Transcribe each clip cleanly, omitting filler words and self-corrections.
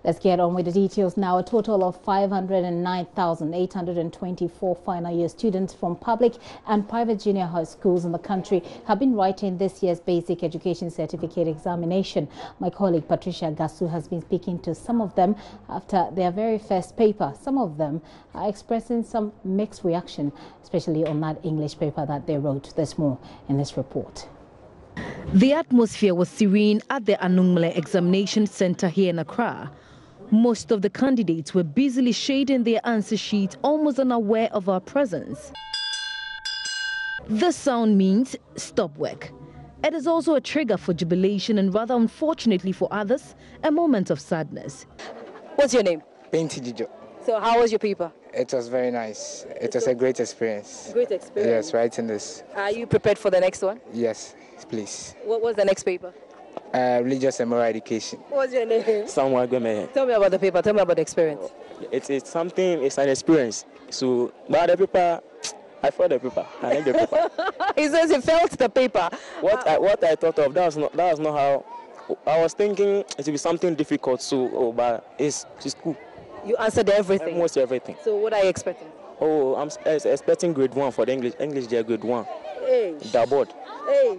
Let's get on with the details now. A total of 509,824 final year students from public and private junior high schools in the country have been writing this year's basic education certificate examination. My colleague Patricia Gasu has been speaking to some of them after their very first paper. Some of them are expressing some mixed reaction, especially on that English paper that they wrote. There's more in this report. The atmosphere was serene at the Anungmle Examination Center here in Accra. Most of the candidates were busily shading their answer sheets, almost unaware of our presence. The sound means stop work. It is also a trigger for jubilation and, rather unfortunately for others, a moment of sadness. What's your name? Painty Dijo. So how was your paper? It was very nice. It was a great experience. Great experience? Yes, writing this. Are you prepared for the next one? Yes, please. What was the next paper? Religious and moral education. What's your name? Someone Gome. Tell me about the paper. Tell me about the experience. It's something. It's an experience. So, but the paper, I felt the paper. I like the paper. He says he felt the paper. What I thought of, that was not how I was thinking. It would be something difficult. So, but it's cool. You answered everything. Almost everything. So what are you expecting? Oh, I'm expecting grade 1 for the English. English, they're grade 1. Hey. The board. Hey.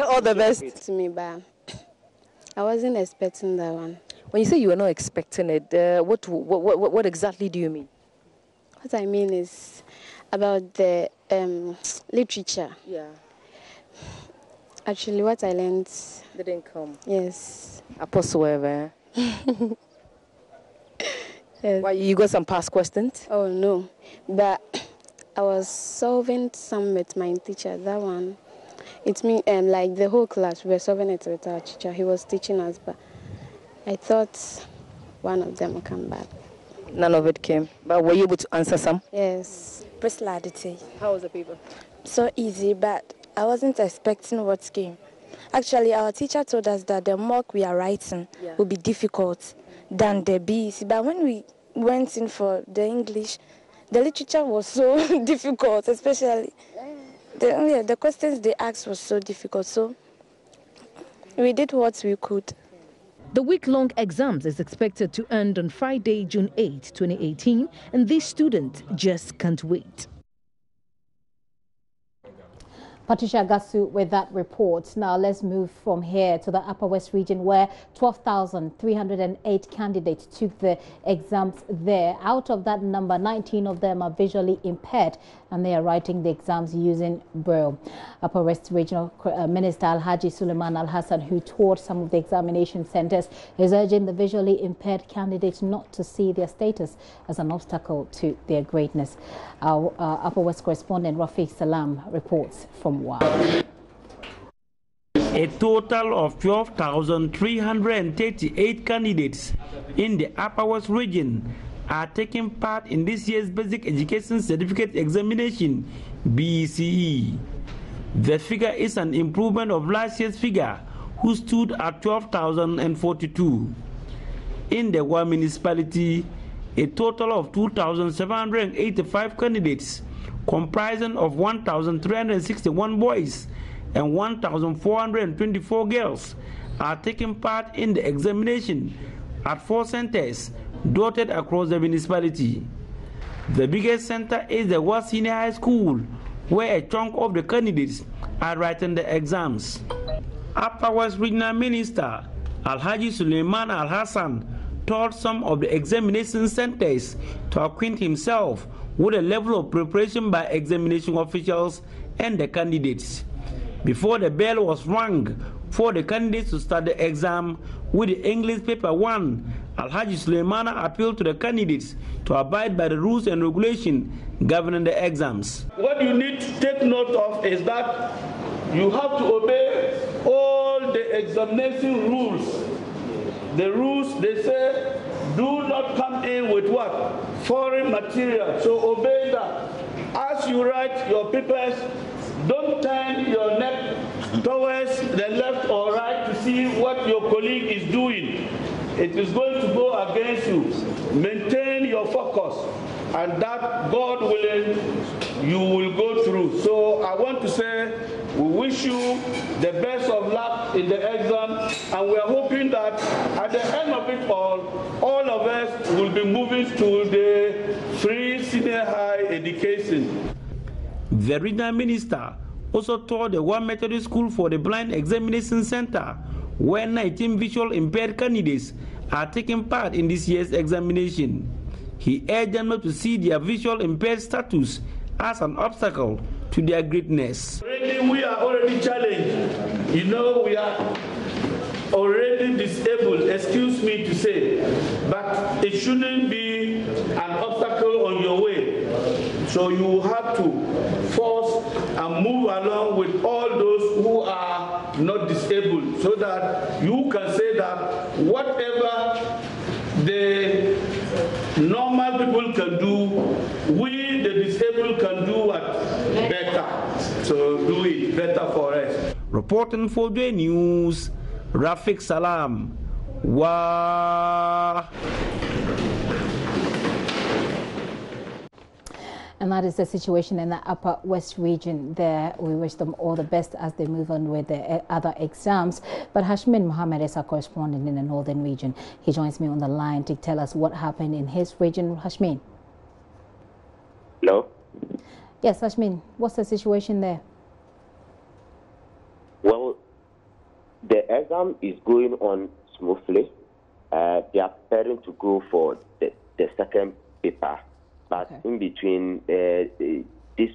All the best. To me, but I wasn't expecting that one. When you say you were not expecting it, what exactly do you mean? What I mean is about the literature. Yeah. Actually, what I learned didn't come. Yes. Apostle ever. Yes. Why, you got some past questions? Oh no, but I was solving some with my teacher. That one, it's me and like the whole class. We were solving it with our teacher. He was teaching us, but I thought one of them would come back. None of it came. But were you able to answer some? Yes. Personality. How was the paper? So easy, but I wasn't expecting what came. Actually, our teacher told us that the mock we are writing will be difficult than the BECE. But when we went in for the English, the literature was so difficult, especially the questions they asked was so difficult. So we did what we could. The week-long exams is expected to end on Friday, June 8, 2018, and these students just can't wait. Patricia Gasu with that report. Now let's move from here to the Upper West region, where 12,308 candidates took the exams there. Out of that number, 19 of them are visually impaired, and they are writing the exams using Braille. Upper West Regional Minister Alhaji Suleiman Al-Hassan, who toured some of the examination centers, is urging the visually impaired candidates not to see their status as an obstacle to their greatness. Our Upper West correspondent Rafiq Salam reports from Wow. A total of 12,338 candidates in the Upper West region are taking part in this year's Basic Education Certificate Examination, BECE. The figure is an improvement of last year's figure, who stood at 12,042. In the Wa municipality, a total of 2,785 candidates, comprising of 1,361 boys and 1,424 girls, are taking part in the examination at 4 centers dotted across the municipality. The biggest center is the Wa Senior High School, where a chunk of the candidates are writing the exams. Upper West Regional Minister Alhaji Suleiman Al-Hassan told some of the examination centers to acquaint himself with the level of preparation by examination officials and the candidates. Before the bell was rung for the candidates to start the exam with the English paper 1, Alhaji Suleiman appealed to the candidates to abide by the rules and regulations governing the exams. What you need to take note of is that you have to obey all the examination rules. The rules, they say, do not come in with what? Foreign material. So obey that. As you write your papers, don't turn your neck towards the left or right to see what your colleague is doing. It is going to go against you. Maintain your focus, and that, God willing, you will go through. So I want to say we wish you the best of luck in the exam, and we are hoping that that at the end of it all of us will be moving to the free senior high education. The regional minister also toured the One Methodist School for the Blind Examination Center, where 19 visual impaired candidates are taking part in this year's examination. He urged them not to see their visual impaired status as an obstacle to their greatness. We are already challenged. You know, we are already disabled, excuse me to say, but it shouldn't be an obstacle on your way. So you have to force and move along with all those who are not disabled, so that you can say that whatever the normal people can do, we the disabled can do what? Better. So do it better for us. Reporting for the news, Rafiq Salam. Wah. And that is the situation in the Upper West region there. We wish them all the best as they move on with the other exams. But Hashmin Mohammed is our correspondent in the northern region. He joins me on the line to tell us what happened in his region. Hashmin. Hello? Yes, Hashmin, what's the situation there? Well, the exam is going on smoothly. They are preparing to go for the second paper. But okay. In between, this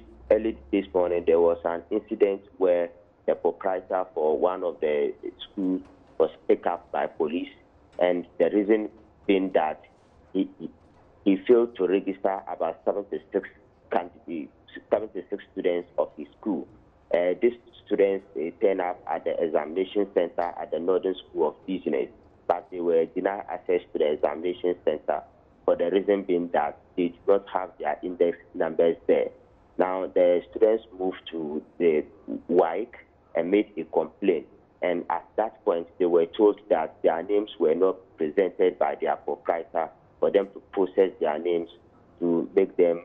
morning, there was an incident where the proprietor for one of the schools was picked up by police, and the reason being that he failed to register about 76 students of his school. These students turned up at the examination center at the Northern School of Business, but they were denied access to the examination center for the reason being that they do not have their index numbers there. Now, the students moved to the WIC and made a complaint, and at that point, they were told that their names were not presented by their proprietor for them to process their names to make them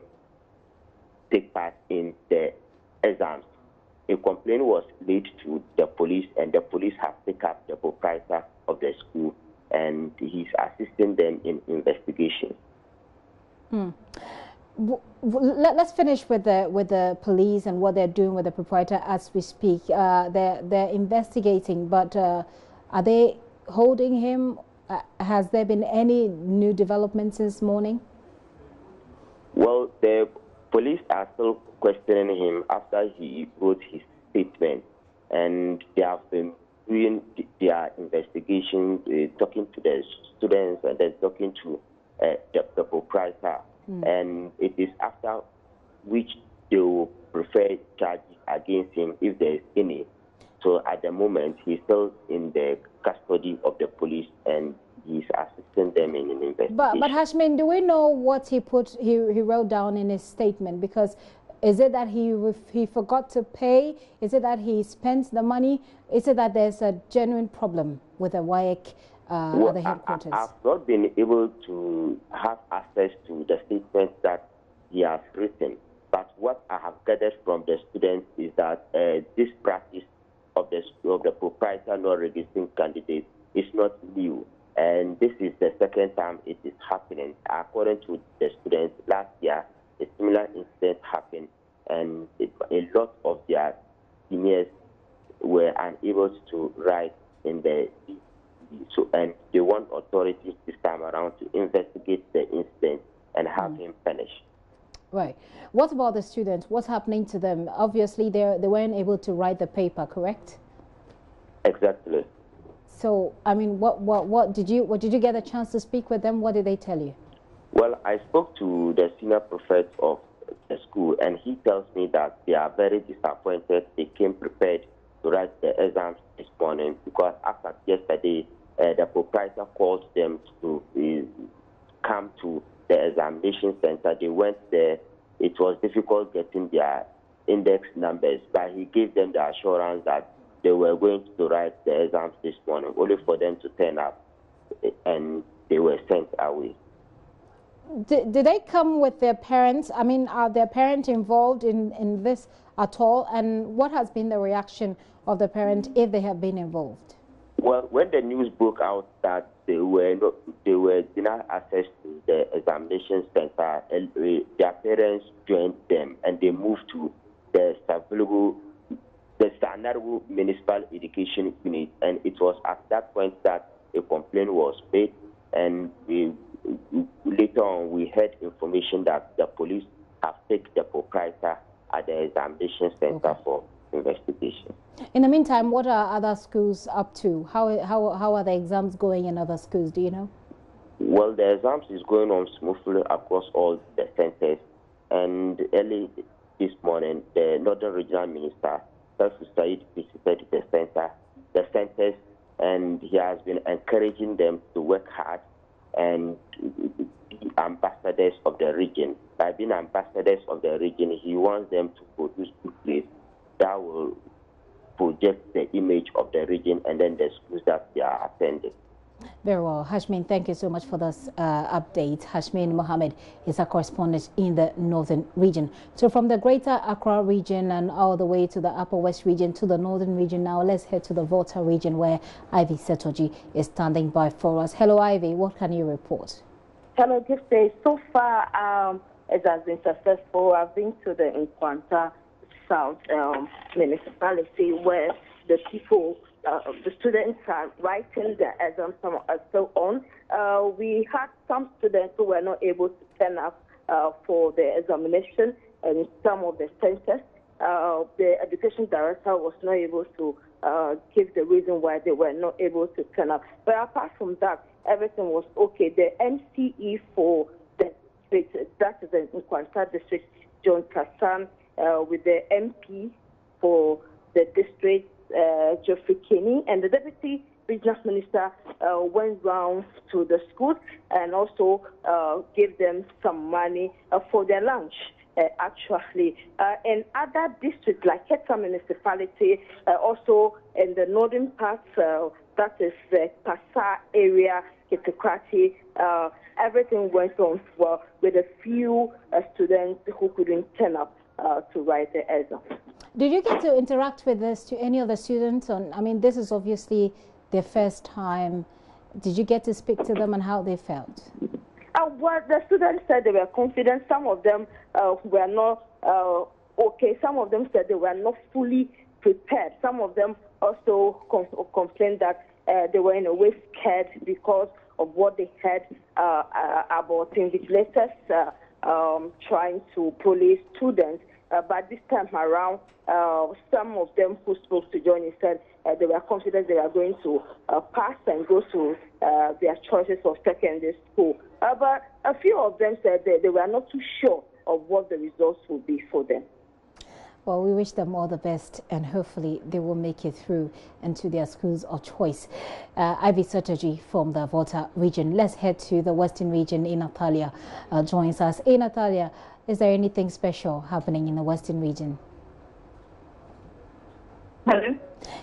take part in the exams. A complaint was made to the police, and the police have picked up the proprietor of the school, and he's assisting them in investigation. Let's finish with the police and what they're doing with the proprietor as we speak. They're investigating, but are they holding him? Has there been any new developments since morning? Well, the police are still questioning him after he wrote his statement, and they have been doing their investigation, talking to the students and then talking to the proprietor. And it is after which they will prefer charges against him if there is any. So at the moment, he's still in the custody of the police, and he's assisting them in an investigation. But Hashmin, do we know what he wrote down in his statement? Because is it that he forgot to pay? Is it that he spent the money? Is it that there's a genuine problem with the WIC at the headquarters? I've not been able to have access to the statements that he has written. But what I have gathered from the students is that this practice of the proprietor not registering candidates is not new. And this is the second time it is happening. According to the students, last year, a similar incident happened, and a lot of their seniors were unable to write in the and they want authorities this time around to investigate the incident and have him punished. Right. What about the students? What's happening to them? Obviously, they weren't able to write the paper, correct? Exactly. So, I mean, what did you get a chance to speak with them? What did they tell you? Well, I spoke to the senior prefect of the school, and he tells me that they are very disappointed. They came prepared to write the exams this morning because after yesterday, the proprietor called them to come to the examination center. They went there. It was difficult getting their index numbers, but he gave them the assurance that they were going to write the exams this morning, only for them to turn up, and they were sent away. Did they come with their parents? I mean, are their parents involved in this at all? And what has been the reaction of the parent if they have been involved? Well, when the news broke out that they were denied access to the examination center, their parents joined them and they moved to the Sanargu Municipal Education Unit, and it was at that point that a complaint was made, and later on we heard information that the police have taken the proprietor at the examination center for investigation. In the meantime, what are other schools up to? How are the exams going in other schools? Do you know? Well, the exams is going on smoothly across all the centers, and early this morning, the Northern Regional Minister, Said, visited the centers, and he has been encouraging them to work hard and be ambassadors of the region. By being ambassadors of the region, he wants them to produce good grades that will project the image of the region and then the schools that they are attending. Very well. Hashmin, thank you so much for this update. Hashmin Mohammed is a correspondent in the northern region. So from the greater Accra region and all the way to the Upper West region to the northern region, now let's head to the Volta region where Ivy Setoji is standing by for us. Hello, Ivy. What can you report? Hello, good day. So far, it has been successful. I've been to the Nkwanta South municipality where the people, the students are writing their exams, some are still on. We had some students who were not able to turn up for the examination in some of the centers. The education director was not able to give the reason why they were not able to turn up. But apart from that, everything was okay. The MCE for the district, that is the Nkwanta district, John Kassan, with the MP for the district, Geoffrey Kenny, and the Deputy Regional Minister went round to the schools and also gave them some money for their lunch. Actually, in other districts like Accra municipality, also in the northern parts, that is the Passa area, Kitikrati, everything went on well with a few students who couldn't turn up to write the exam. Did you get to interact with any of the students? I mean, this is obviously their first time. Did you get to speak to them and how they felt? Well, the students said they were confident. Some of them were not okay. Some of them said they were not fully prepared. Some of them also complained that they were in a way scared because of what they heard about invigilators trying to police students. But this time around, some of them who spoke to Johnny said they were confident they were going to pass and go to their choices of secondary school. But a few of them said that they were not too sure of what the results would be for them. Well, we wish them all the best, and hopefully they will make it through into their schools of choice. Ivy Setoji from the Volta region. Let's head to the Western region. Natalia joins us. Natalia, is there anything special happening in the Western region? Hello?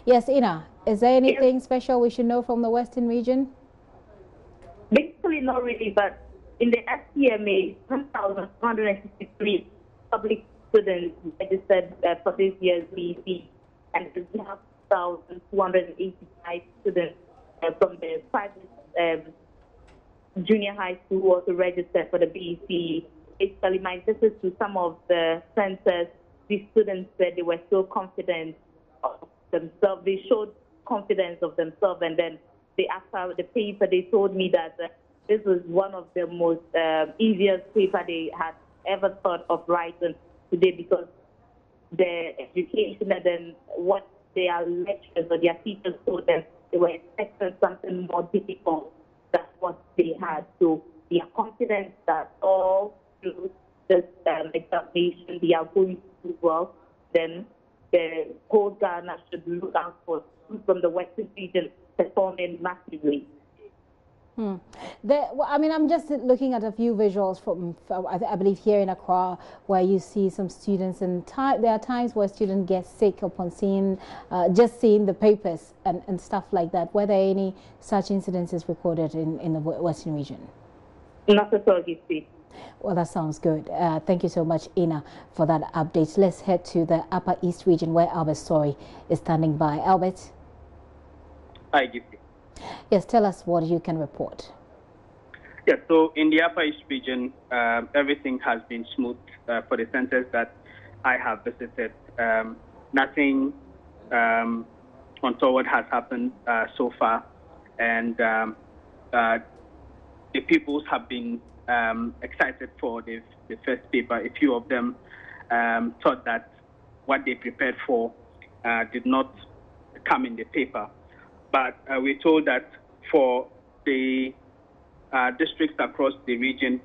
Yes, Ina. Is there anything special we should know from the Western region? Basically, not really, but in the SCMA, 1,263 public students registered for this year's BECE, and we have 1,285 students from the private junior high school who also registered for the BECE. Basically, my visit to some of the centers, these students said they were so confident of themselves. They showed confidence of themselves, and then after the paper, they told me that this was one of the most easiest paper they had ever thought of writing today, because the education and then what their lecturers or their teachers told them, they were expecting something more difficult than what they had. So they are confident that all through this examination they are going to do well. Then the whole Ghana should look out for from the Western region performing massively. I mean, I'm just looking at a few visuals from I believe here in Accra, where you see some students, and there are times where students get sick upon seeing just seeing the papers and stuff like that. Were there any such incidences recorded in the Western region? Not at all, you see. Well, that sounds good. Thank you so much, Ina, for that update. Let's head to the Upper East region where Albert Story is standing by. Albert. Hi, Gifty. Yes, tell us what you can report. Yes, so in the Upper East region, everything has been smooth for the centers that I have visited. Nothing untoward has happened so far, and the pupils have been excited for the first paper. A few of them thought that what they prepared for did not come in the paper. But we're told that for the districts across the region,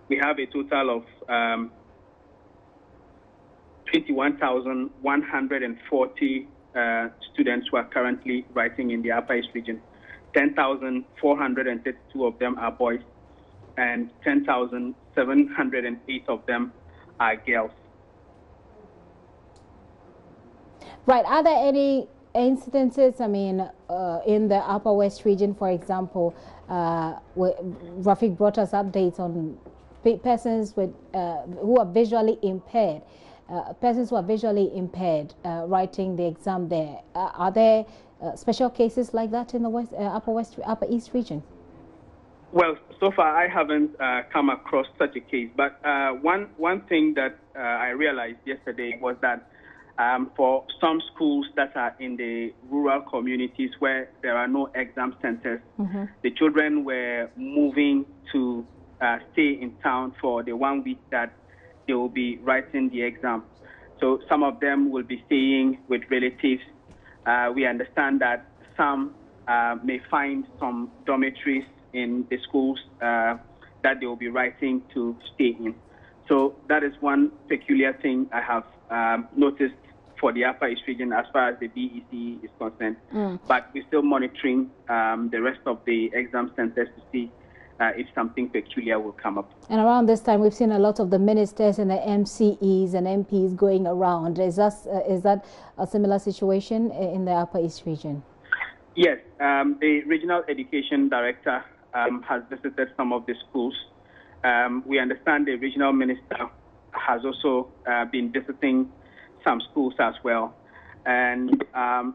we have a total of 21,140 students who are currently writing in the Upper East region. 10,432 of them are boys, and 10,708 of them are girls. Right. Are there any incidences, I mean, in the Upper West region, for example, Rafiq brought us updates on persons with, who are visually impaired, writing the exam there. Are there special cases like that in the Upper East region? Well, so far I haven't come across such a case, but one thing that I realized yesterday was that for some schools that are in the rural communities where there are no exam centers, the children were moving to stay in town for the 1 week that they will be writing the exam. So some of them will be staying with relatives. We understand that some may find some dormitories in the schools that they will be writing to stay in. So that is one peculiar thing I have noticed for the Upper East region as far as the BECE is concerned. But we're still monitoring the rest of the exam centers to see if something peculiar will come up. And around this time, we've seen a lot of the ministers and the MCEs and MPs going around. Is that a similar situation in the Upper East region? Yes, the Regional Education Director has visited some of the schools. We understand the Regional Minister has also been visiting some schools as well. And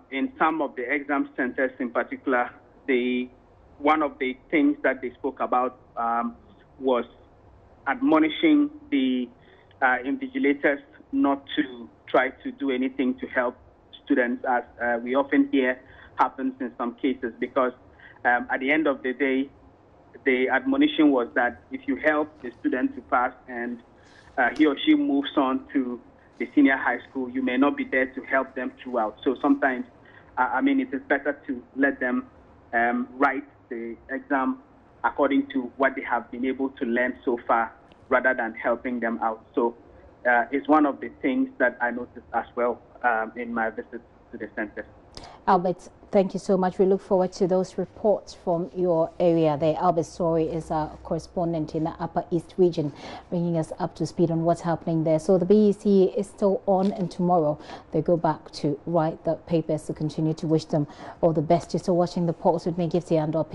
in some of the exam centers in particular, one of the things that they spoke about was admonishing the invigilators not to try to do anything to help students, as we often hear happens in some cases, because at the end of the day, the admonition was that if you help the student to pass and he or she moves on to the senior high school, you may not be there to help them throughout. So sometimes, I mean, it is better to let them write the exam according to what they have been able to learn so far, rather than helping them out. So it's one of the things that I noticed as well in my visit to the center. Albert, thank you so much. We look forward to those reports from your area there. Albert Story is our correspondent in the Upper East region, bringing us up to speed on what's happening there. So the BECE is still on, and tomorrow they go back to write the papers. To continue to wish them all the best. You're still watching The Pulse with me, Gifty and